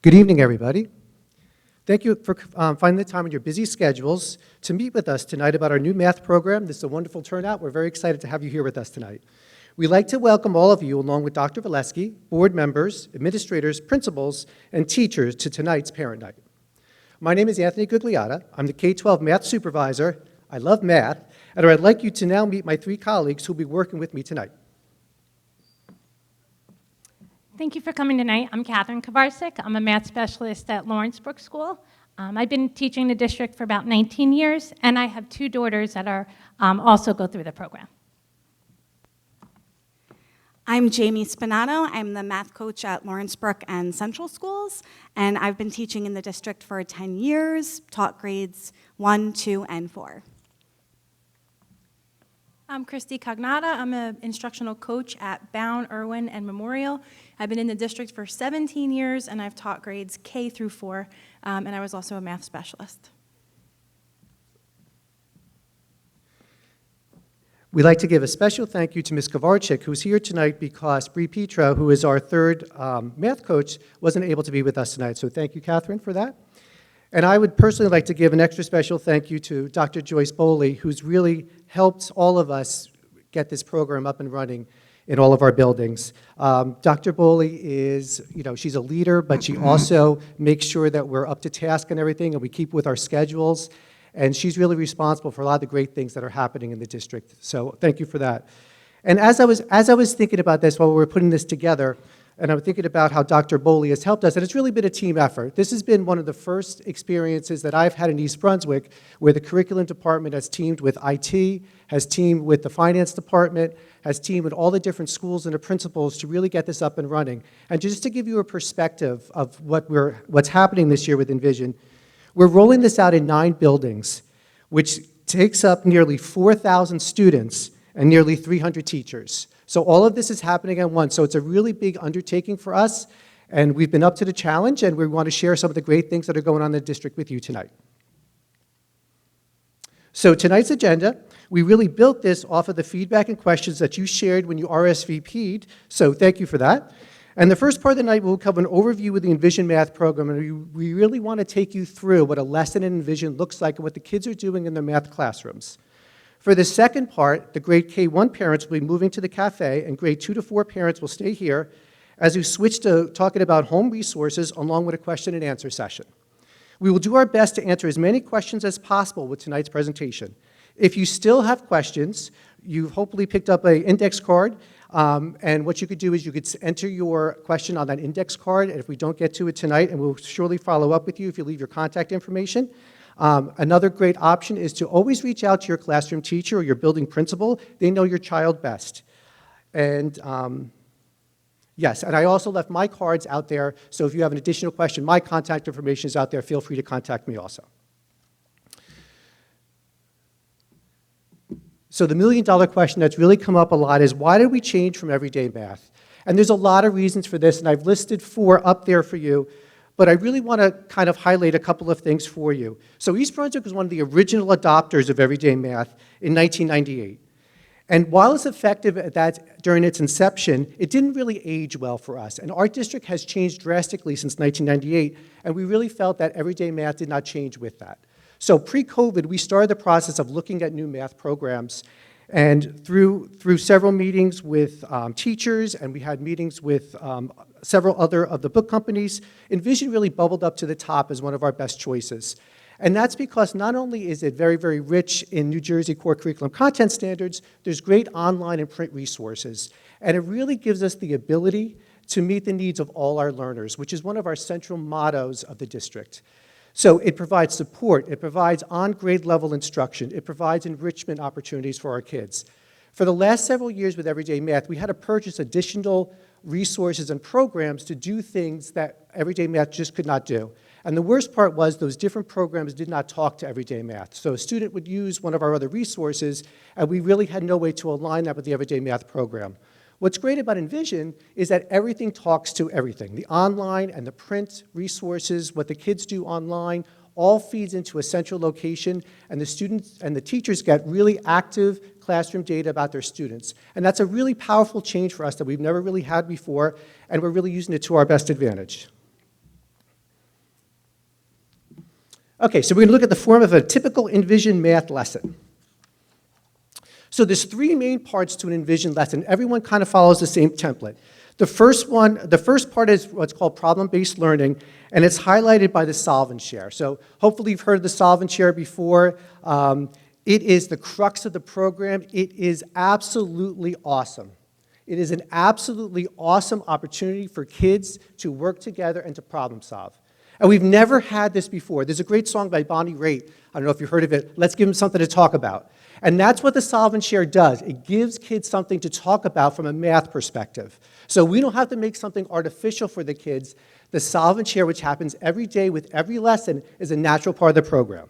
Good evening, everybody. Thank you for finding the time in your busy schedules to meet with us tonight about our new math program. This is a wonderful turnout. We're very excited to have you here with us tonight. We'd like to welcome all of you, along with Dr. Valesky, board members, administrators, principals, and teachers to tonight's Parent Night. My name is Anthony Gugliotta. I'm the K-12 math supervisor. I love math, and I'd like you to now meet my three colleagues who will be working with me tonight. Thank you for coming tonight. I'm Catherine Kovarsik. I'm a math specialist at Lawrence Brook School. I've been teaching the district for about 19 years, and I have two daughters that are also go through the program. I'm Jamie Spinato. I'm the math coach at Lawrence Brook and Central Schools, and I've been teaching in the district for 10 years, taught grades 1, 2, and 4. I'm Christy Cognata. I'm an instructional coach at Bound, Irwin, and Memorial. I've been in the district for 17 years, and I've taught grades K through 4, and I was also a math specialist. We'd like to give a special thank you to Ms. Kovarchik, who's here tonight because Bree Petra, who is our third math coach, wasn't able to be with us tonight. So thank you, Catherine, for that. And I would personally like to give an extra special thank you to Dr. Joyce Boley, who's really helped all of us get this program up and running in all of our buildings. Dr. Boley is, she's a leader, but she also makes sure that we're up to task and everything, and we keep with our schedules. And she's really responsible for a lot of the great things that are happening in the district. So thank you for that. And as I was thinking about this while we were putting this together, and I'm thinking about how Dr. Boley has helped us, and it's really been a team effort. This has been one of the first experiences that I've had in East Brunswick where the curriculum department has teamed with IT, has teamed with the finance department, has teamed with all the different schools and the principals to really get this up and running. And just to give you a perspective of what's happening this year with enVision, we're rolling this out in 9 buildings, which takes up nearly 4,000 students and nearly 300 teachers. So all of this is happening at once. So it's a really big undertaking for us, and we've been up to the challenge, and we want to share some of the great things that are going on in the district with you tonight. So tonight's agenda, we really built this off of the feedback and questions that you shared when you RSVP'd, so thank you for that. And the first part of the night, we'll cover an overview of the enVision math program, and we really want to take you through what a lesson in enVision looks like and what the kids are doing in their math classrooms. For the second part, the grade K1 parents will be moving to the cafe, and grade 2 to 4 parents will stay here as we switch to talking about home resources along with a question and answer session. We will do our best to answer as many questions as possible with tonight's presentation. If you still have questions, you've hopefully picked up an index card, and what you could do is you could enter your question on that index card, and if we don't get to it tonight, and we'll surely follow up with you if you leave your contact information. Another great option is to always reach out to your classroom teacher or your building principal. They know your child best. And yes, and I also left my cards out there, so if you have an additional question, my contact information is out there. Feel free to contact me also. So the million-dollar question that's really come up a lot is, why did we change from everyday math? And there's a lot of reasons for this, and I've listed 4 up there for you. But I really want to kind of highlight a couple of things for you. So East Brunswick was one of the original adopters of everyday math in 1998. And while it's effective at that during its inception, it didn't really age well for us. And our district has changed drastically since 1998, and we really felt that everyday math did not change with that. So pre-COVID, we started the process of looking at new math programs. And through several meetings with teachers, and we had meetings with several other of the book companies, enVision really bubbled up to the top as one of our best choices. And that's because not only is it very, very rich in New Jersey core curriculum content standards, there's great online and print resources. And it really gives us the ability to meet the needs of all our learners, which is one of our central mottos of the district. So it provides support, it provides on-grade level instruction, it provides enrichment opportunities for our kids. For the last several years with everyday math, we had to purchase additional resources and programs to do things that everyday math just could not do. And the worst part was those different programs did not talk to everyday math. So a student would use one of our other resources, and we really had no way to align that with the everyday math program. What's great about enVision is that everything talks to everything. The online and the print resources, what the kids do online, all feeds into a central location, and the students and the teachers get really active classroom data about their students. And that's a really powerful change for us that we've never really had before, and we're really using it to our best advantage. Okay, so we're going to look at the form of a typical enVision math lesson. So there's three main parts to an enVision lesson. Everyone kind of follows the same template. The first part is what's called problem-based learning, and it's highlighted by the solve and share. So hopefully you've heard of the solve and share before. It is the crux of the program. It is absolutely awesome. It is an absolutely awesome opportunity for kids to work together and to problem solve. And we've never had this before. There's a great song by Bonnie Raitt. I don't know if you've heard of it. Let's give them something to talk about. And that's what the solve and share does. It gives kids something to talk about from a math perspective. So we don't have to make something artificial for the kids. The solve and share, which happens every day with every lesson, is a natural part of the program.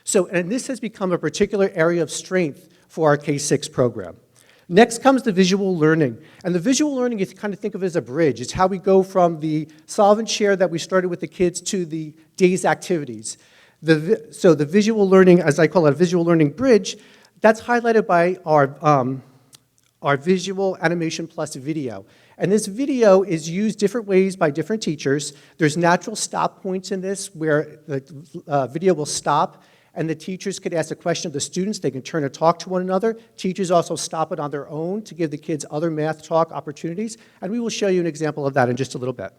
So, and this has become a particular area of strength for our K-6 program. Next comes the visual learning. And the visual learning, you kind of think of it as a bridge. It's how we go from the solve and share that we started with the kids to the day's activities. So the visual learning, as I call it, a visual learning bridge, that's highlighted by our visual animation plus video. And this video is used different ways by different teachers. There's natural stop points in this where the video will stop and the teachers could ask a question of the students. They can turn and talk to one another. Teachers also stop it on their own to give the kids other math talk opportunities. And we will show you an example of that in just a little bit.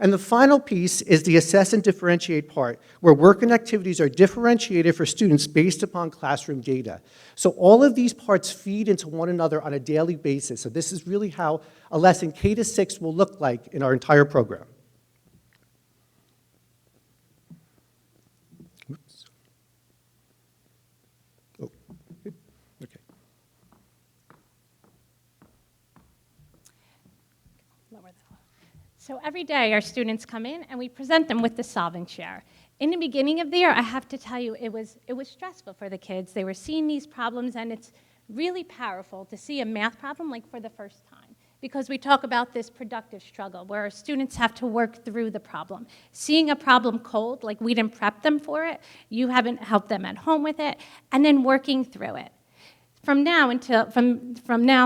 And the final piece is the assess and differentiate part, where work and activities are differentiated for students based upon classroom data. So all of these parts feed into one another on a daily basis. So this is really how a lesson K-6 will look like in our entire program. Oops. Oh, okay. Lower that. So every day our students come in and we present them with the solve and share. In the beginning of the year, I have to tell you, it was stressful for the kids. They were seeing these problems, and it's really powerful to see a math problem like for the first time, because we talk about this productive struggle where our students have to work through the problem. Seeing a problem cold, like we didn't prep them for it, you haven't helped them at home with it, and then working through it. From now,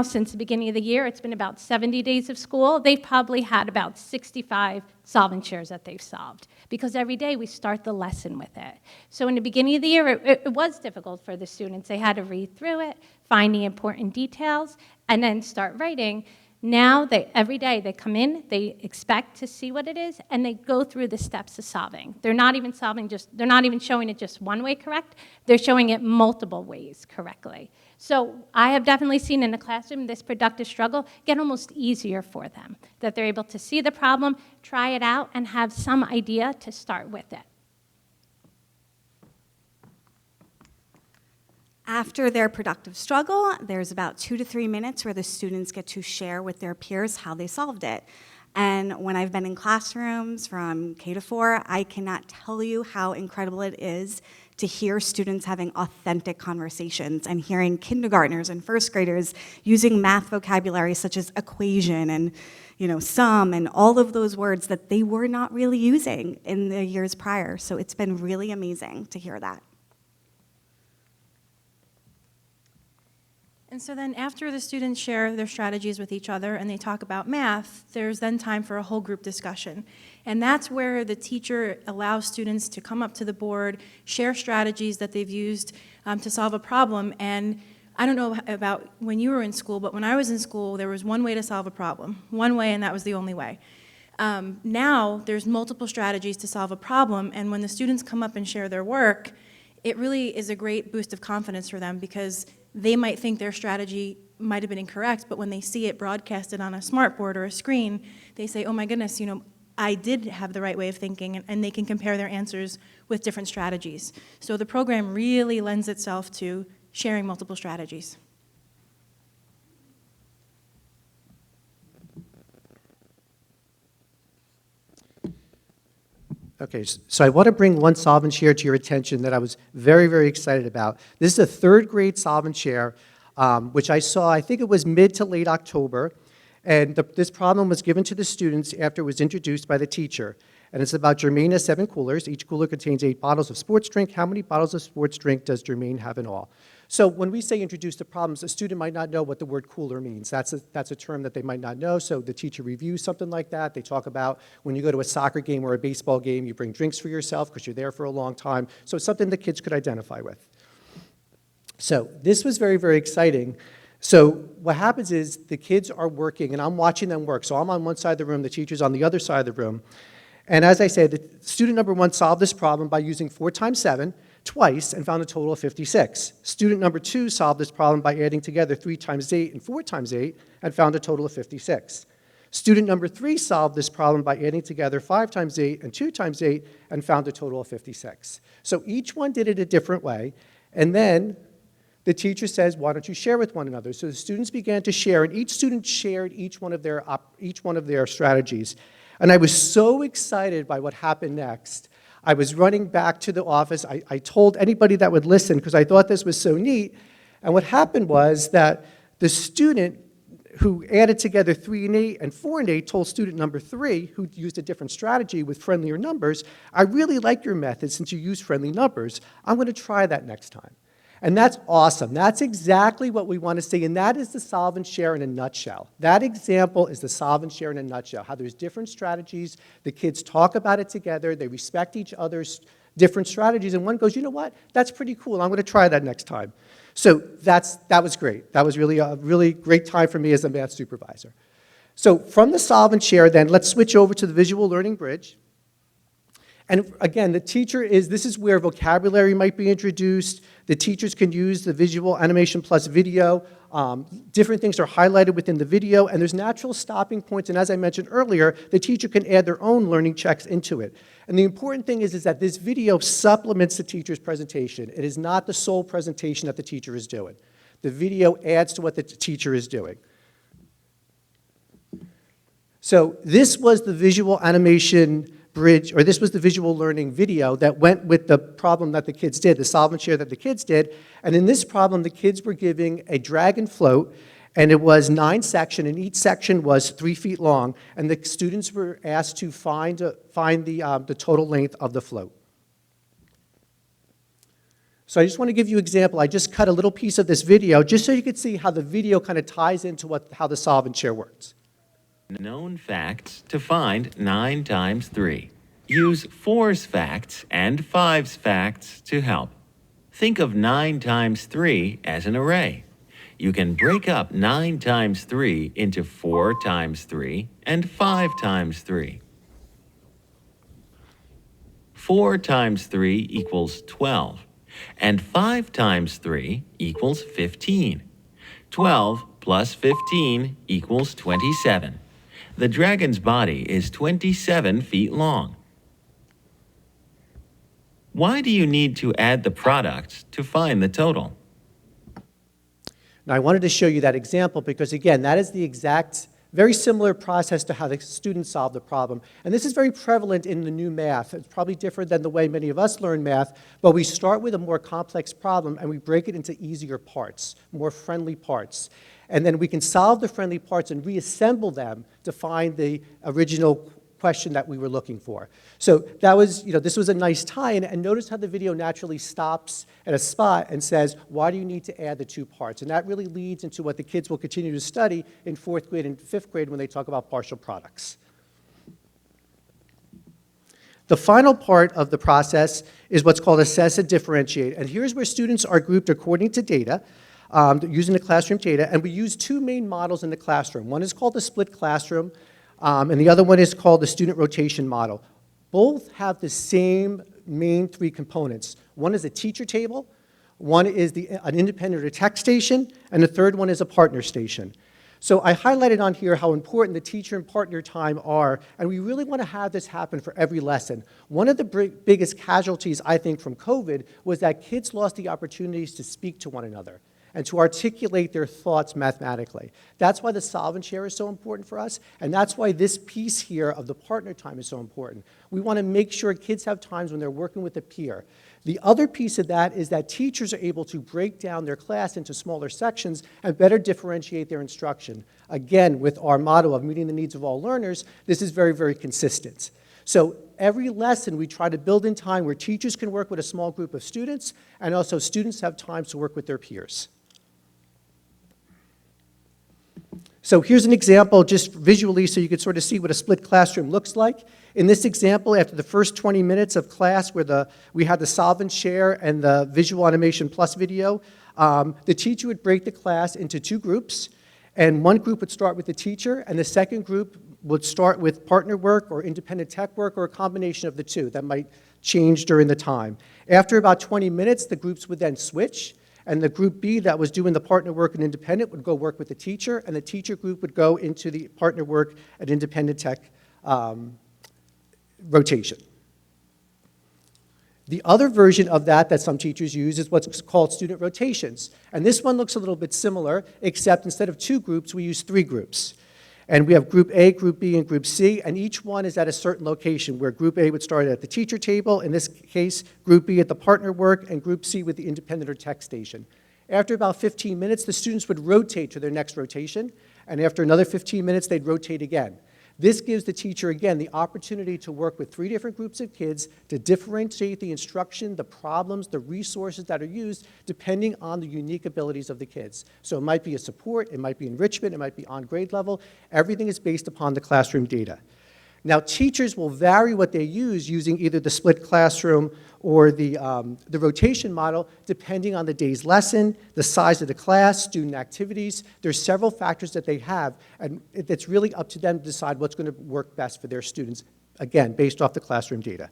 since the beginning of the year, it's been about 70 days of school. They've probably had about 65 solve and shares that they've solved, because every day we start the lesson with it. So in the beginning of the year, it was difficult for the students. They had to read through it, find the important details, and then start writing. Now, every day they come in, they expect to see what it is, and they go through the steps of solving. They're not even showing it just one way correct. They're showing it multiple ways correctly. So I have definitely seen in the classroom this productive struggle get almost easier for them, that they're able to see the problem, try it out, and have some idea to start with it. After their productive struggle, there's about 2 to 3 minutes where the students get to share with their peers how they solved it. And when I've been in classrooms from K to 4, I cannot tell you how incredible it is to hear students having authentic conversations and hearing kindergartners and first graders using math vocabulary such as equation and sum and all of those words that they were not really using in the years prior. So it's been really amazing to hear that. And so then after the students share their strategies with each other and they talk about math, there's then time for a whole group discussion. And that's where the teacher allows students to come up to the board, share strategies that they've used to solve a problem. And I don't know about when you were in school, but when I was in school, there was one way to solve a problem. One way, and that was the only way. Now, there's multiple strategies to solve a problem, and when the students come up and share their work, it really is a great boost of confidence for them, because they might think their strategy might have been incorrect, but when they see it broadcasted on a smartboard or a screen, they say, oh my goodness, I did have the right way of thinking, and they can compare their answers with different strategies. So the program really lends itself to sharing multiple strategies. Okay, so I want to bring one solve and share to your attention that I was very, very excited about. This is a third grade solve and share, which I saw, I think it was mid to late October, and this problem was given to the students after it was introduced by the teacher. And it's about Germain has 7 coolers. Each cooler contains 8 bottles of sports drink. How many bottles of sports drink does Germain have in all? So when we say introduce the problems, a student might not know what the word cooler means. That's a term that they might not know, so the teacher reviews something like that. They talk about when you go to a soccer game or a baseball game, you bring drinks for yourself because you're there for a long time. So it's something the kids could identify with. So this was very, very exciting. So what happens is the kids are working, and I'm watching them work. So I'm on one side of the room, the teacher's on the other side of the room. And as I said, the student number 1 solved this problem by using 4 times 7 twice and found a total of 56. Student number 2 solved this problem by adding together 3 times 8 and 4 times 8 and found a total of 56. Student number 3 solved this problem by adding together 5 times 8 and 2 times 8 and found a total of 56. So each one did it a different way, and then the teacher says, why don't you share with one another? So the students began to share, and each student shared each one of their strategies. And I was so excited by what happened next. I was running back to the office. I told anybody that would listen because I thought this was so neat. And what happened was that the student who added together 3 and 8 and 4 and 8 told student number 3, who used a different strategy with friendlier numbers, I really like your method since you use friendly numbers. I'm going to try that next time. And that's awesome. That's exactly what we want to see, and that is the solve and share in a nutshell. That example is the solve and share in a nutshell, how there's different strategies, the kids talk about it together, they respect each other's different strategies, and one goes, you know what, that's pretty cool, I'm going to try that next time. So that was great. That was really a really great time for me as a math supervisor. So from the solve and share then, let's switch over to the visual learning bridge. And again, this is where vocabulary might be introduced. The teachers can use the visual animation plus video. Different things are highlighted within the video, and there's natural stopping points. And as I mentioned earlier, the teacher can add their own learning checks into it. And the important thing is that this video supplements the teacher's presentation. It is not the sole presentation that the teacher is doing. The video adds to what the teacher is doing. So this was the visual animation bridge, or this was the visual learning video that went with the problem that the kids did, the solve and share that the kids did. And in this problem, the kids were giving a drag and float, and it was 9 sections, and each section was 3 feet long, and the students were asked to find the total length of the float. So I just want to give you an example. I just cut a little piece of this video just so you could see how the video kind of ties into how the solve and share works. Known facts to find 9 times 3. Use 4's facts and 5's facts to help. Think of 9 times 3 as an array. You can break up 9 times 3 into 4 times 3 and 5 times 3. 4 times 3 equals 12, and 5 times 3 equals 15. 12 plus 15 equals 27. The dragon's body is 27 feet long. Why do you need to add the product to find the total? Now, I wanted to show you that example because, again, that is the exact, very similar process to how the students solve the problem. And this is very prevalent in the new math. It's probably different than the way many of us learn math, but we start with a more complex problem and we break it into easier parts, more friendly parts. And then we can solve the friendly parts and reassemble them to find the original question that we were looking for. So that was, this was a nice tie-in, and notice how the video naturally stops at a spot and says, why do you need to add the 2 parts? And that really leads into what the kids will continue to study in 4th grade and 5th grade when they talk about partial products. The final part of the process is what's called assess and differentiate. And here's where students are grouped according to data, using the classroom data, and we use 2 main models in the classroom. One is called the split classroom, and the other one is called the student rotation model. Both have the same main 3 components. One is a teacher table, one is an independent or tech station, and the third one is a partner station. So I highlighted on here how important the teacher and partner time are, and we really want to have this happen for every lesson. One of the biggest casualties, I think, from COVID was that kids lost the opportunities to speak to one another and to articulate their thoughts mathematically. That's why the solve and share is so important for us, and that's why this piece here of the partner time is so important. We want to make sure kids have times when they're working with a peer. The other piece of that is that teachers are able to break down their class into smaller sections and better differentiate their instruction. Again, with our motto of meeting the needs of all learners, this is very, very consistent. So every lesson we try to build in time where teachers can work with a small group of students, and also students have time to work with their peers. So here's an example just visually so you can sort of see what a split classroom looks like. In this example, after the first 20 minutes of class where we had the solve and share and the visual animation plus video, the teacher would break the class into 2 groups, and one group would start with the teacher, and the second group would start with partner work or independent tech work or a combination of the two that might change during the time. After about 20 minutes, the groups would then switch, and the group B that was doing the partner work and independent would go work with the teacher, and the teacher group would go into the partner work and independent tech rotation. The other version of that some teachers use is what's called student rotations. And this one looks a little bit similar, except instead of 2 groups, we use 3 groups. And we have Group A, Group B, and Group C, and each one is at a certain location, where Group A would start at the teacher table, in this case, Group B at the partner work, and Group C with the independent or tech station. After about 15 minutes, the students would rotate to their next rotation, and after another 15 minutes, they'd rotate again. This gives the teacher, again, the opportunity to work with 3 different groups of kids to differentiate the instruction, the problems, the resources that are used, depending on the unique abilities of the kids. So it might be a support, it might be enrichment, it might be on grade level. Everything is based upon the classroom data. Now, teachers will vary what they use using either the split classroom or the rotation model, depending on the day's lesson, the size of the class, student activities. There's several factors that they have, and it's really up to them to decide what's going to work best for their students, again, based off the classroom data.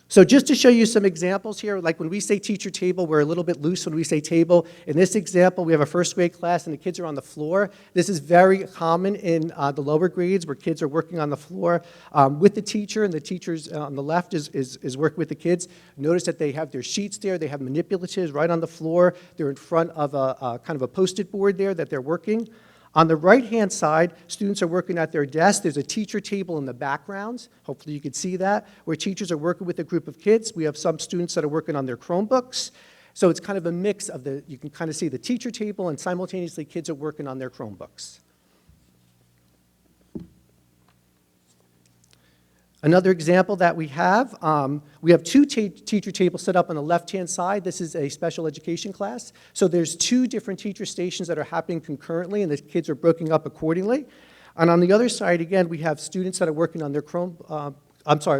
So just to show you some examples here, like when we say teacher table, we're a little bit loose when we say table. In this example, we have a first grade class and the kids are on the floor. This is very common in the lower grades where kids are working on the floor with the teacher, and the teacher's on the left is working with the kids. Notice that they have their sheets there, they have manipulatives right on the floor. They're in front of a kind of a post-it board there that they're working. On the right-hand side, students are working at their desk. There's a teacher table in the background. Hopefully you can see that, where teachers are working with a group of kids. We have some students that are working on their Chromebooks. So it's kind of a mix of you can kind of see the teacher table, and simultaneously kids are working on their Chromebooks. Another example that we have 2 teacher tables set up on the left-hand side. This is a special education class. So there's 2 different teacher stations that are happening concurrently, and the kids are broken up accordingly. And on the other side, again, we have students that are working on their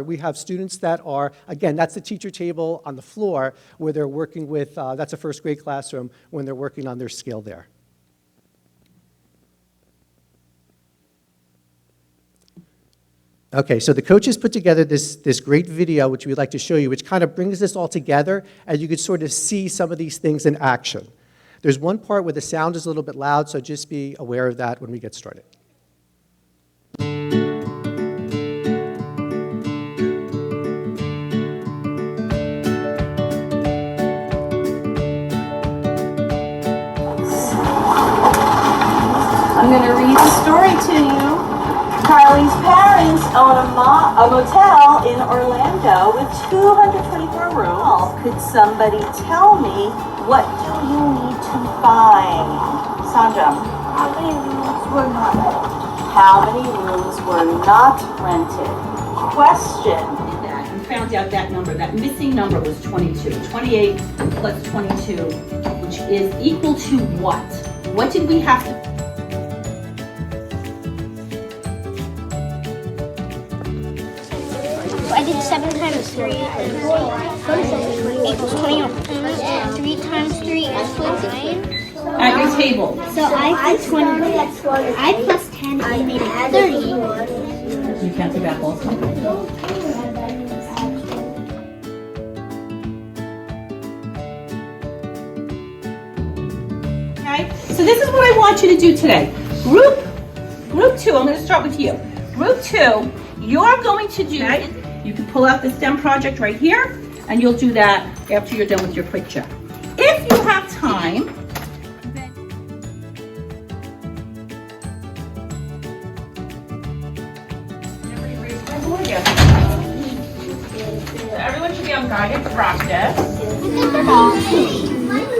we have students that are, again, that's the teacher table on the floor where they're working with, that's a first grade classroom when they're working on their skill there. Okay, so the coaches put together this great video, which we'd like to show you, which kind of brings this all together, and you could sort of see some of these things in action. There's one part where the sound is a little bit loud, so just be aware of that when we get started. I'm going to read the story to you. Carly's parents own a motel in Orlando with 224 rooms. Could somebody tell me, what do you need to find? Sandra? How many rooms were not rented? How many rooms were not rented? Question. And found out that number, that missing number was 22. 28 plus 22, which is equal to what? What did we have to... I did 7 times 3 equals 21. 3 times 3 is 29. At your table. So I put 20. I plus 10 I made it 30. You can't do that also. Okay, so this is what I want you to do today. Group 2, I'm going to start with you. Group 2, you're going to do, you can pull out the STEM project right here, and you'll do that after you're done with your picture. If you have time, everyone should be on guided practice.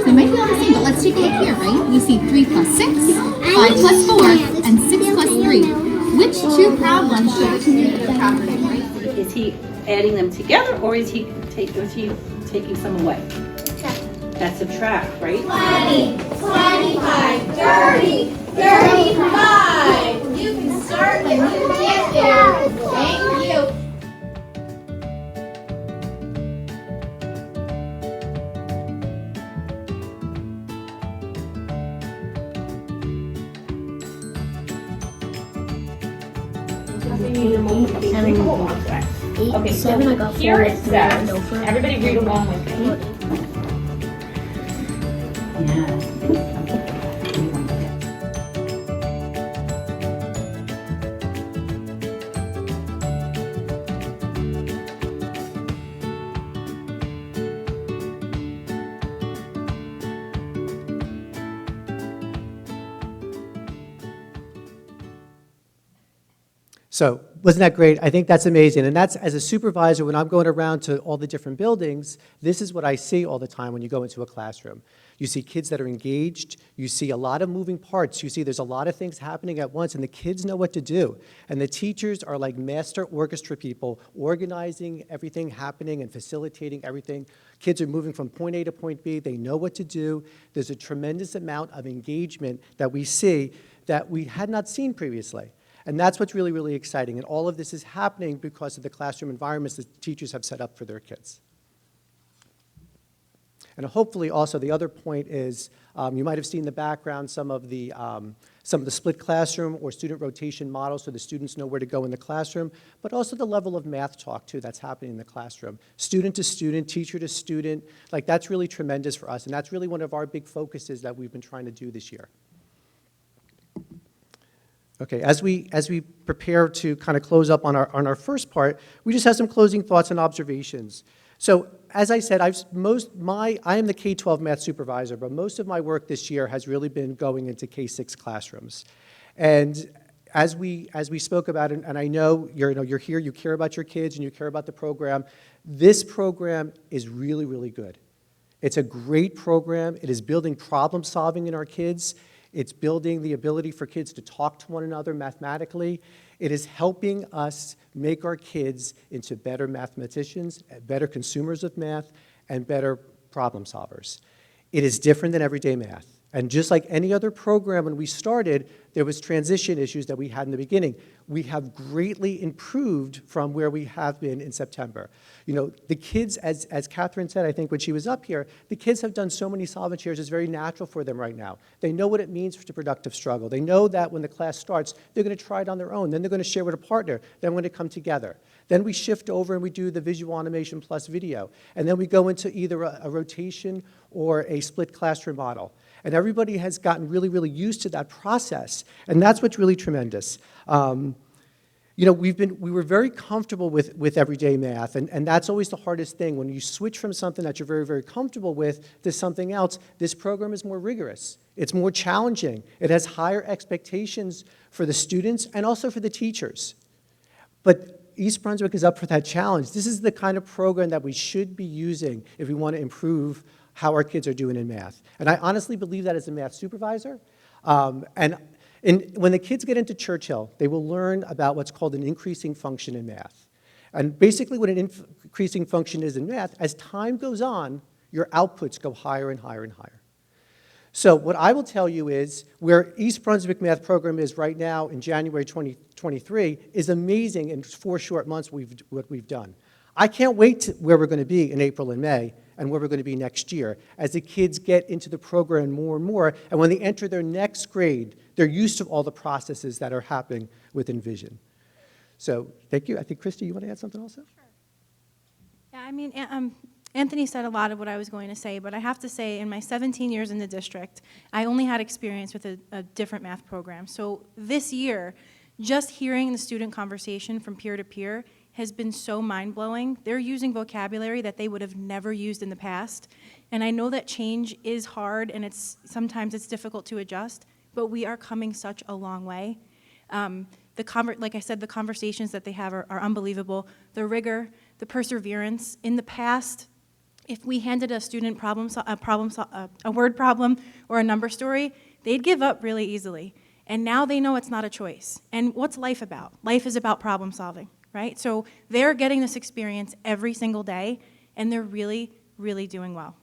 They might be all the same, but let's take a look here, right? We see 3 plus 6, 5 plus 4, and 6 plus 3. Which 2 problems Is he adding them together, or is he taking some away? That's subtract, right? 20, 25, 30, 35. You can start when you get there. Thank you. Okay, Seven, I got here four, it three, I says, know four. everybody read along with me. So wasn't that great? I think that's amazing. And that's, as a supervisor, when I'm going around to all the different buildings, this is what I see all the time when you go into a classroom. You see kids that are engaged. You see a lot of moving parts. You see there's a lot of things happening at once, and the kids know what to do. And the teachers are like master orchestra people, organizing everything happening and facilitating everything. Kids are moving from point A to point B. They know what to do. There's a tremendous amount of engagement that we see that we had not seen previously. And that's what's really, really exciting. And all of this is happening because of the classroom environments that teachers have set up for their kids. And hopefully also the other point is, you might have seen in the background some of the split classroom or student rotation models so the students know where to go in the classroom, but also the level of math talk too that's happening in the classroom. Student to student, teacher to student, like that's really tremendous for us. And that's really one of our big focuses that we've been trying to do this year. Okay, as we prepare to kind of close up on our first part, we just have some closing thoughts and observations. So, as I said, I am the K-12 math supervisor, but most of my work this year has really been going into K-6 classrooms. And as we spoke about it, and I know you're here, you care about your kids, and you care about the program. This program is really, really good. It's a great program. It is building problem solving in our kids. It's building the ability for kids to talk to one another mathematically. It is helping us make our kids into better mathematicians, better consumers of math, and better problem solvers. It is different than everyday math. And just like any other program, when we started, there was transition issues that we had in the beginning. We have greatly improved from where we have been in September. You know, the kids, as Catherine said, I think when she was up here, the kids have done so many solvent shares, it's very natural for them right now. They know what it means to productive struggle. They know that when the class starts, they're going to try it on their own. Then they're going to share with a partner. Then we're going to come together. Then we shift over and we do the visual animation plus video. And then we go into either a rotation or a split classroom model. And everybody has gotten really, really used to that process. And that's what's really tremendous. You know, we were very comfortable with everyday math, and that's always the hardest thing. When you switch from something that you're very, very comfortable with to something else, this program is more rigorous. It's more challenging. It has higher expectations for the students and also for the teachers. But East Brunswick is up for that challenge. This is the kind of program that we should be using if we want to improve how our kids are doing in math. And I honestly believe that as a math supervisor. And when the kids get into Churchill, they will learn about what's called an increasing function in math. And basically what an increasing function is in math, as time goes on, your outputs go higher and higher and higher. So what I will tell you is where East Brunswick math program is right now in January 2023 is amazing in 4 short months what we've done. I can't wait to where we're going to be in April and May and where we're going to be next year as the kids get into the program more and more. And when they enter their next grade, they're used to all the processes that are happening with enVision. So thank you. I think, Christy, you want to add something also? Sure. Yeah, I mean, Anthony said a lot of what I was going to say, but I have to say in my 17 years in the district, I only had experience with a different math program. So this year, just hearing the student conversation from peer to peer has been so mind-blowing. They're using vocabulary that they would have never used in the past. And I know that change is hard and sometimes it's difficult to adjust, but we are coming such a long way. Like I said, the conversations that they have are unbelievable. The rigor, the perseverance. In the past, if we handed a student a word problem or a number story, they'd give up really easily. And now they know it's not a choice. And what's life about? Life is about problem solving, right? So they're getting this experience every single day, and they're really, really doing well.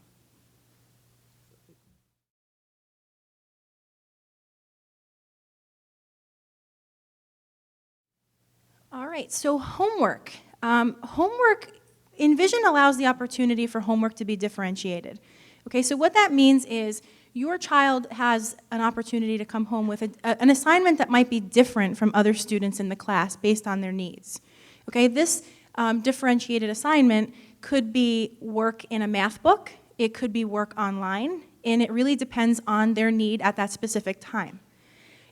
All right, so homework. enVision allows the opportunity for homework to be differentiated. Okay, so what that means is your child has an opportunity to come home with an assignment that might be different from other students in the class based on their needs. Okay, this differentiated assignment could be work in a math book, it could be work online, and it really depends on their need at that specific time.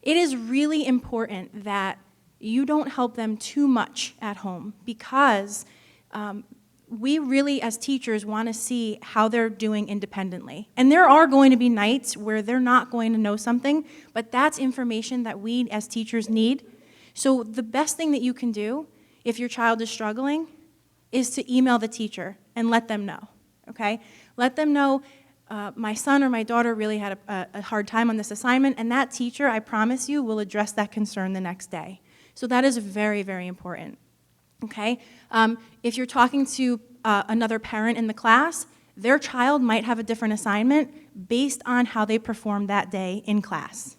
It is really important that you don't help them too much at home because we really, as teachers, want to see how they're doing independently. And there are going to be nights where they're not going to know something, but that's information that we, as teachers, need. So the best thing that you can do, if your child is struggling, is to email the teacher and let them know, okay? Let them know, my son or my daughter really had a hard time on this assignment, and that teacher, I promise you, will address that concern the next day. So that is very, very important. Okay? If you're talking to another parent in the class, their child might have a different assignment based on how they performed that day in class.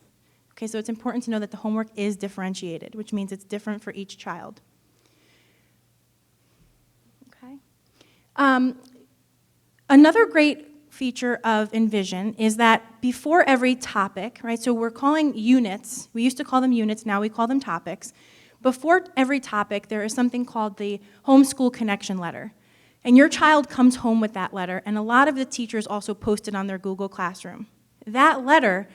Okay, so it's important to know that the homework is differentiated, which means it's different for each child. Okay. Another great feature of enVision is that before every topic, right, so we're calling units, we used to call them units, now we call them topics. Before every topic, there is something called the homeschool connection letter. And your child comes home with that letter, and a lot of the teachers also post it on their Google Classroom. That letter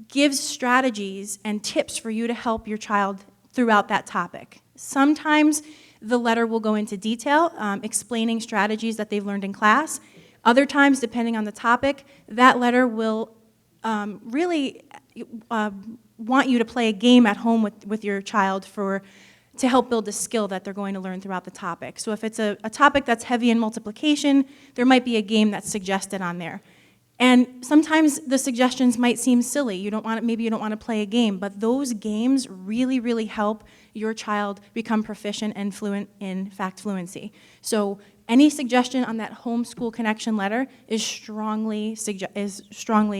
gives strategies and tips for you to help your child throughout that topic. Sometimes the letter will go into detail, explaining strategies that they've learned in class. Other times, depending on the topic, that letter will really want you to play a game at home with your child to help build a skill that they're going to learn throughout the topic. So if it's a topic that's heavy in multiplication, there might be a game that's suggested on there. And sometimes the suggestions might seem silly. Maybe you don't want to play a game, but those games really, really help your child become proficient and fluent in fact fluency. So any suggestion on that homeschool connection letter is strongly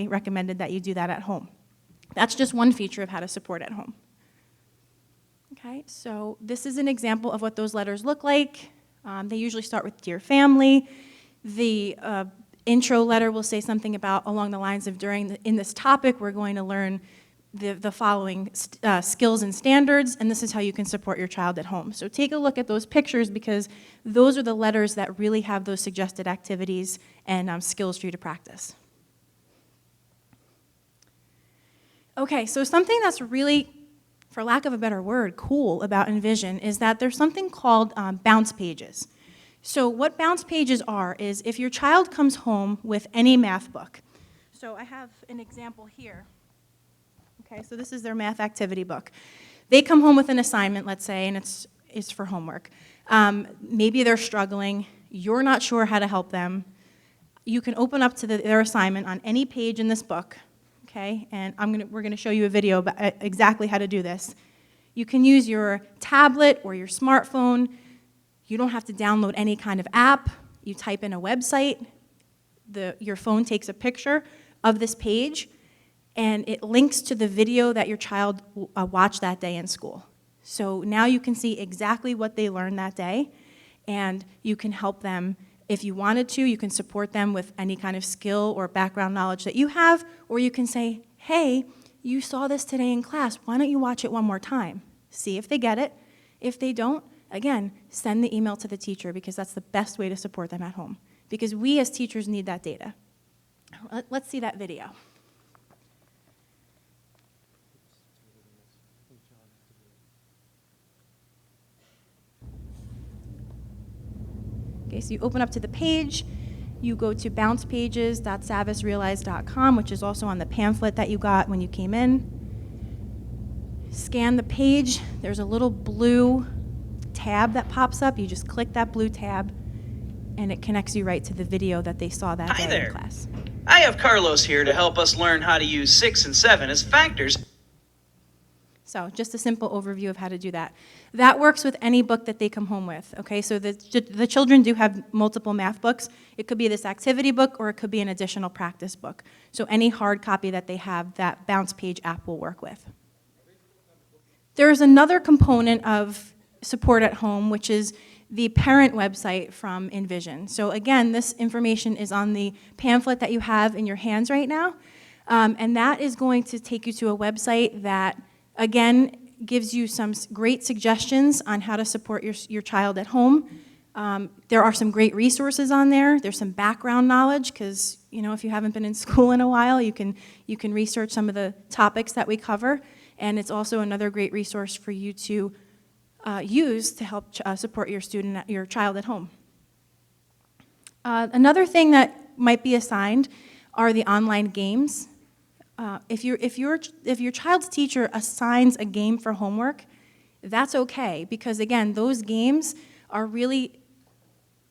recommended that you do that at home. That's just one feature of how to support at home. Okay, so this is an example of what those letters look like. They usually start with Dear Family. The intro letter will say something along the lines of in this topic, we're going to learn the following skills and standards, and this is how you can support your child at home. So take a look at those pictures because those are the letters that really have those suggested activities and skills for you to practice. Okay, so something that's really, for lack of a better word, cool about enVision is that there's something called bounce pages. So what bounce pages are is if your child comes home with any math book. So I have an example here. Okay, so this is their math activity book. They come home with an assignment, let's say, and it's for homework. Maybe they're struggling. You're not sure how to help them. You can open up to their assignment on any page in this book. Okay, and we're going to show you a video about exactly how to do this. You can use your tablet or your smartphone. You don't have to download any kind of app. You type in a website. Your phone takes a picture of this page, and it links to the video that your child watched that day in school. So now you can see exactly what they learned that day, and you can help them. If you wanted to, you can support them with any kind of skill or background knowledge that you have, or you can say, hey, you saw this today in class, why don't you watch it one more time? See if they get it. If they don't, again, send the email to the teacher because that's the best way to support them at home. Because we as teachers need that data. Let's see that video. Okay, so you open up to the page, you go to bouncepages.savisrealize.com, which is also on the pamphlet that you got when you came in. Scan the page, there's a little blue tab that pops up. You just click that blue tab, and it connects you right to the video that they saw that day in class. I have Carlos here to help us learn how to use 6 and 7 as factors. So just a simple overview of how to do that. That works with any book that they come home with, okay? So the children do have multiple math books. It could be this activity book or it could be an additional practice book. So any hard copy that they have, that Bounce Page app will work with. There's another component of support at home, which is the parent website from enVision. So again, this information is on the pamphlet that you have in your hands right now. And that is going to take you to a website that, again, gives you some great suggestions on how to support your child at home. There are some great resources on there. There's some background knowledge, because if you haven't been in school in a while, you can research some of the topics that we cover. And it's also another great resource for you to use to help support your child at home. Another thing that might be assigned are the online games. If your child's teacher assigns a game for homework, that's okay, because again, those games are really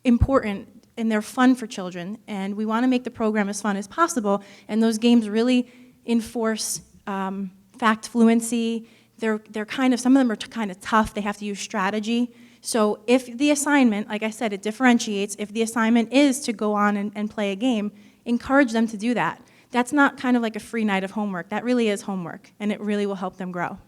important and they're fun for children, and we want to make the program as fun as possible, and those games really enforce fact fluency. Some of them are kind of tough. They have to use strategy. So if the assignment, like I said, it differentiates. If the assignment is to go on and play a game, encourage them to do that. That's not kind of like a free night of homework. That really is homework, and it really will help them grow.